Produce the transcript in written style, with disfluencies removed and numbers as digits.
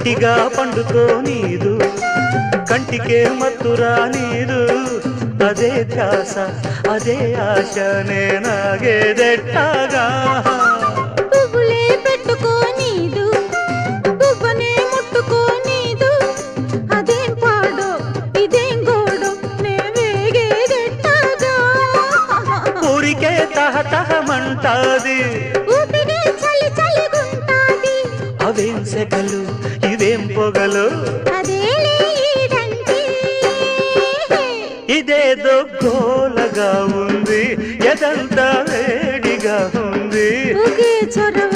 ఒంటిగా పండుకో నీదు కంటికే మత్తురా నీదు అదే ధ్యాస అదే ఆశ నేనాగేదెట్టాగా పువ్వులే పెట్టుకో నీదు పువ్వనే ముట్టుకో నీదు అదేం పాడో ఇదేం గోడో నే వేగేదెట్టాగా ఊరికే తహతహమంటాది ఊపిరే చలి చలిగుంటాది అవేం సెగలు ఇవేం పొగలు అదేలే ఈడంటే ఇదేదో గోలగా ఉంది ఎదంతా వేడిగా ఉంది ఒకే చొరవ